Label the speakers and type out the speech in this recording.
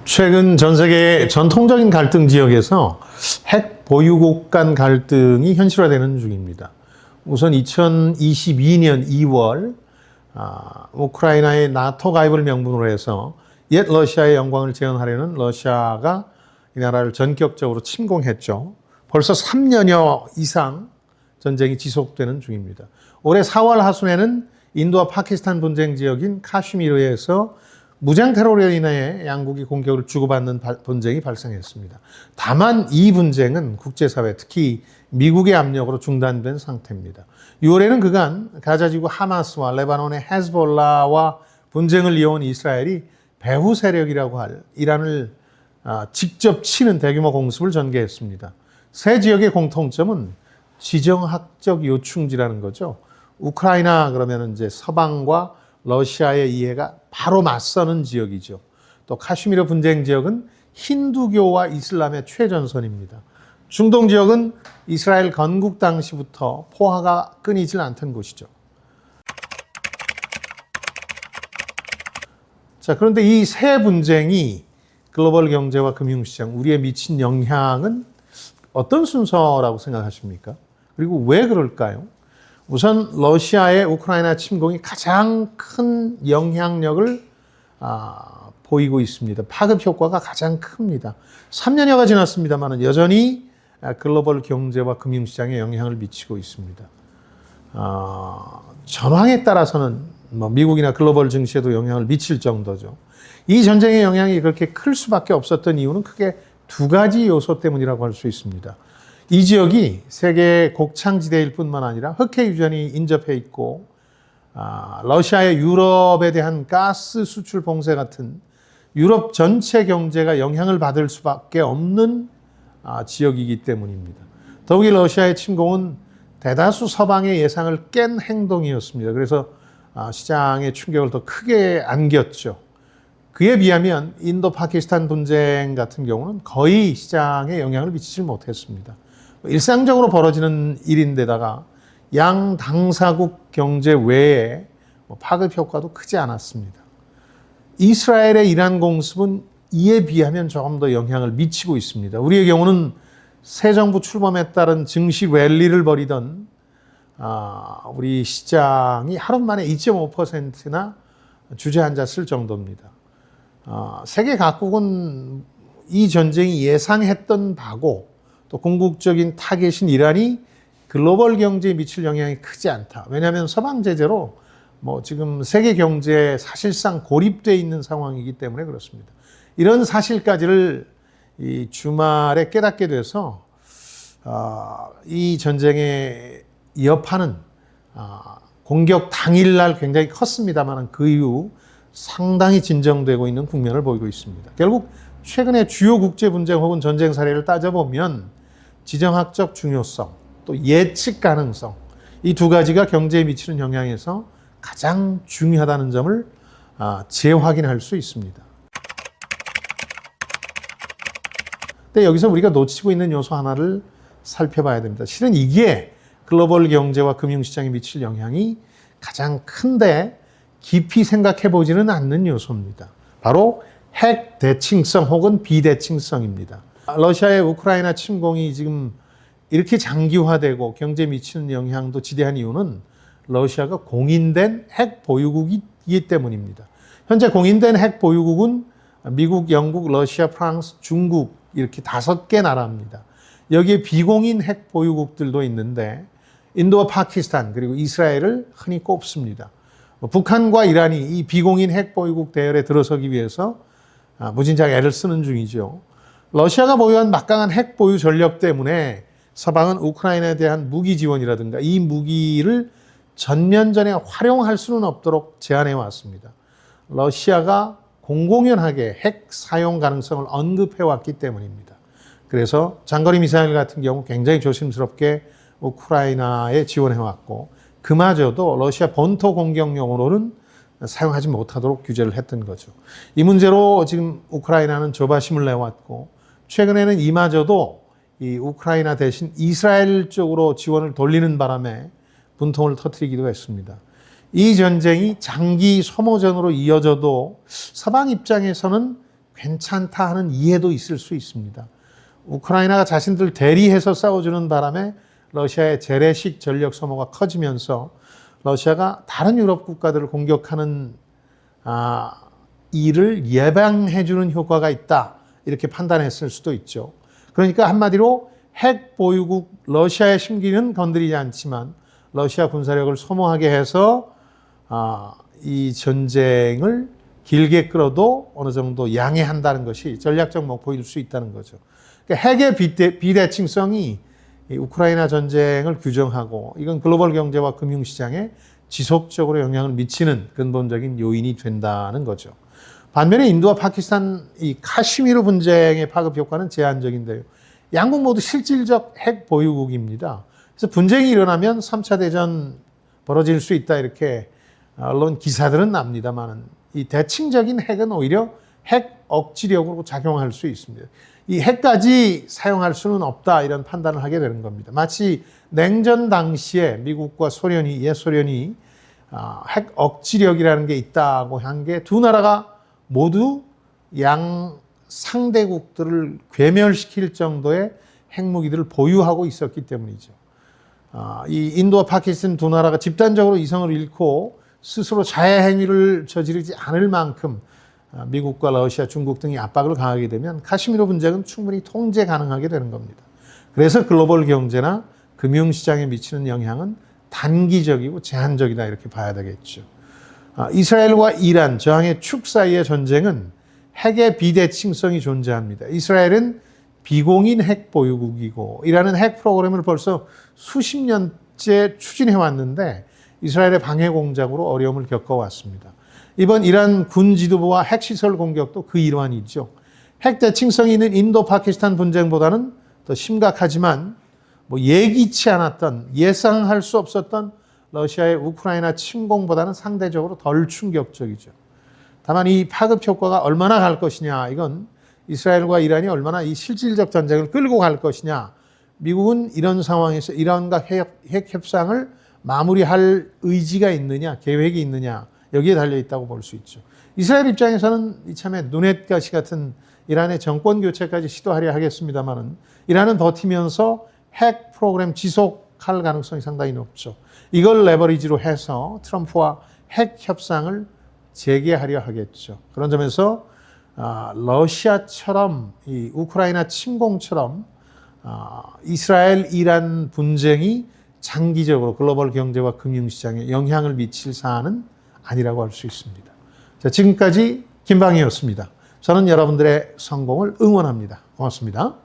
Speaker 1: 최근 전 세계 전통적인 갈등 지역에서 핵 보유국 간 갈등이 현실화되는 중입니다. 우선 2022년 2월 우크라이나의 나토 가입을 명분으로 해서 옛 러시아의 영광을 재현하려는 러시아가 이 나라를 전격적으로 침공했죠. 벌써 3년여 이상 전쟁이 지속되는 중입니다. 올해 4월 하순에는 인도와 파키스탄 분쟁 지역인 카슈미르에서 무장 테러로 인해 양국이 공격을 주고받는 분쟁이 발생했습니다. 다만 이 분쟁은 국제사회, 특히 미국의 압력으로 중단된 상태입니다. 6월에는 그간 가자지구 하마스와 레바논의 헤즈볼라와 분쟁을 이어온 이스라엘이 배후 세력이라고 할 이란을 직접 치는 대규모 공습을 전개했습니다. 세 지역의 공통점은 지정학적 요충지라는 거죠. 우크라이나 그러면 이제 서방과 러시아의 이해가 바로 맞서는 지역이죠. 또 카슈미르 분쟁 지역은 힌두교와 이슬람의 최전선입니다. 중동 지역은 이스라엘 건국 당시부터 포화가 끊이질 않던 곳이죠. 자, 그런데 이 세 분쟁이 글로벌 경제와 금융시장, 우리에 미친 영향은 어떤 순서라고 생각하십니까? 그리고 왜 그럴까요? 우선 러시아의 우크라이나 침공이 가장 큰 영향력을 보이고 있습니다. 파급 효과가 가장 큽니다. 3년여가 지났습니다만 여전히 글로벌 경제와 금융시장에 영향을 미치고 있습니다. 전황에 따라서는 미국이나 글로벌 증시에도 영향을 미칠 정도죠. 이 전쟁의 영향이 그렇게 클 수밖에 없었던 이유는 크게 두 가지 요소 때문이라고 할 수 있습니다. 이 지역이 세계 곡창지대일 뿐만 아니라 흑해 유전이 인접해 있고 러시아의 유럽에 대한 가스 수출 봉쇄 같은 유럽 전체 경제가 영향을 받을 수밖에 없는 지역이기 때문입니다. 더욱이 러시아의 침공은 대다수 서방의 예상을 깬 행동이었습니다. 그래서 시장의 충격을 더 크게 안겼죠. 그에 비하면 인도 파키스탄 분쟁 같은 경우는 거의 시장에 영향을 미치지 못했습니다. 일상적으로 벌어지는 일인데다가 양 당사국 경제 외에 파급 효과도 크지 않았습니다. 이스라엘의 이란 공습은 이에 비하면 조금 더 영향을 미치고 있습니다. 우리의 경우는 새 정부 출범에 따른 증시 랠리를 벌이던 우리 시장이 하루 만에 2.5%나 주저앉았을 정도입니다. 세계 각국은 이 전쟁이 예상했던 바고 또 궁극적인 타겟인 이란이 글로벌 경제에 미칠 영향이 크지 않다. 왜냐하면 서방 제재로 지금 세계 경제에 사실상 고립되어 있는 상황이기 때문에 그렇습니다. 이런 사실까지를 이 주말에 깨닫게 돼서 이 전쟁의 여파는 공격 당일날 굉장히 컸습니다만 그 이후 상당히 진정되고 있는 국면을 보이고 있습니다. 결국 최근의 주요 국제 분쟁 혹은 전쟁 사례를 따져보면 지정학적 중요성, 또 예측 가능성, 이 두 가지가 경제에 미치는 영향에서 가장 중요하다는 점을 재확인할 수 있습니다. 근데 여기서 우리가 놓치고 있는 요소 하나를 살펴봐야 됩니다. 실은 이게 글로벌 경제와 금융시장에 미칠 영향이 가장 큰데 깊이 생각해 보지는 않는 요소입니다. 바로 핵 대칭성 혹은 비대칭성입니다. 러시아의 우크라이나 침공이 지금 이렇게 장기화되고 경제에 미치는 영향도 지대한 이유는 러시아가 공인된 핵 보유국이기 때문입니다. 현재 공인된 핵 보유국은 미국, 영국, 러시아, 프랑스, 중국 이렇게 5개 나라입니다. 여기에 비공인 핵 보유국들도 있는데 인도와 파키스탄 그리고 이스라엘을 흔히 꼽습니다. 북한과 이란이 이 비공인 핵 보유국 대열에 들어서기 위해서 무진장 애를 쓰는 중이죠. 러시아가 보유한 막강한 핵 보유 전력 때문에 서방은 우크라이나에 대한 무기 지원이라든가 이 무기를 전면전에 활용할 수는 없도록 제한해 왔습니다. 러시아가 공공연하게 핵 사용 가능성을 언급해 왔기 때문입니다. 그래서 장거리 미사일 같은 경우 굉장히 조심스럽게 우크라이나에 지원해 왔고 그마저도 러시아 본토 공격용으로는 사용하지 못하도록 규제를 했던 거죠. 이 문제로 지금 우크라이나는 조바심을 내왔고 최근에는 이마저도 이 우크라이나 대신 이스라엘 쪽으로 지원을 돌리는 바람에 분통을 터뜨리기도 했습니다. 이 전쟁이 장기 소모전으로 이어져도 서방 입장에서는 괜찮다 하는 이해도 있을 수 있습니다. 우크라이나가 자신들 대리해서 싸워주는 바람에 러시아의 재래식 전력 소모가 커지면서 러시아가 다른 유럽 국가들을 공격하는 일을 예방해주는 효과가 있다. 이렇게 판단했을 수도 있죠. 그러니까 한마디로 핵 보유국 러시아의 심기는 건드리지 않지만 러시아 군사력을 소모하게 해서 이 전쟁을 길게 끌어도 어느 정도 양해한다는 것이 전략적 목표일 수 있다는 거죠. 그러니까 핵의 비대칭성이 이 우크라이나 전쟁을 규정하고 이건 글로벌 경제와 금융시장에 지속적으로 영향을 미치는 근본적인 요인이 된다는 거죠. 반면에 인도와 파키스탄 이 카슈미르 분쟁의 파급 효과는 제한적인데요. 양국 모두 실질적 핵 보유국입니다. 그래서 분쟁이 일어나면 3차 대전 벌어질 수 있다 이렇게 언론 기사들은 납니다만 이 대칭적인 핵은 오히려 핵 억지력으로 작용할 수 있습니다. 이 핵까지 사용할 수는 없다 이런 판단을 하게 되는 겁니다. 마치 냉전 당시에 미국과 소련이 옛 소련이 핵 억지력이라는 게 있다고 한 게 두 나라가 모두 양 상대국들을 괴멸시킬 정도의 핵무기들을 보유하고 있었기 때문이죠. 이 인도와 파키스탄 두 나라가 집단적으로 이성을 잃고 스스로 자해 행위를 저지르지 않을 만큼 미국과 러시아, 중국 등이 압박을 가하게 되면 카슈미르 분쟁은 충분히 통제 가능하게 되는 겁니다. 그래서 글로벌 경제나 금융시장에 미치는 영향은 단기적이고 제한적이다 이렇게 봐야 되겠죠. 이스라엘과 이란, 저항의 축 사이의 전쟁은 핵의 비대칭성이 존재합니다. 이스라엘은 비공인 핵 보유국이고 이란은 핵 프로그램을 벌써 수십 년째 추진해 왔는데 이스라엘의 방해 공작으로 어려움을 겪어왔습니다. 이번 이란 군 지도부와 핵시설 공격도 그 일환이죠. 핵 대칭성이 있는 인도 파키스탄 분쟁보다는 더 심각하지만 예기치 않았던 예상할 수 없었던 러시아의 우크라이나 침공보다는 상대적으로 덜 충격적이죠. 다만 이 파급 효과가 얼마나 갈 것이냐 이건 이스라엘과 이란이 얼마나 이 실질적 전쟁을 끌고 갈 것이냐 미국은 이런 상황에서 이란과 핵 협상을 마무리할 의지가 있느냐 계획이 있느냐 여기에 달려있다고 볼 수 있죠. 이스라엘 입장에서는 이참에 누넷가시 같은 이란의 정권 교체까지 시도하려 하겠습니다만 이란은 버티면서 핵 프로그램 지속할 가능성이 상당히 높죠. 이걸 레버리지로 해서 트럼프와 핵 협상을 재개하려 하겠죠. 그런 점에서 러시아처럼 이 우크라이나 침공처럼 이스라엘 이란 분쟁이 장기적으로 글로벌 경제와 금융시장에 영향을 미칠 사안은 아니라고 할 수 있습니다. 자, 지금까지 김방희였습니다. 저는 여러분들의 성공을 응원합니다. 고맙습니다.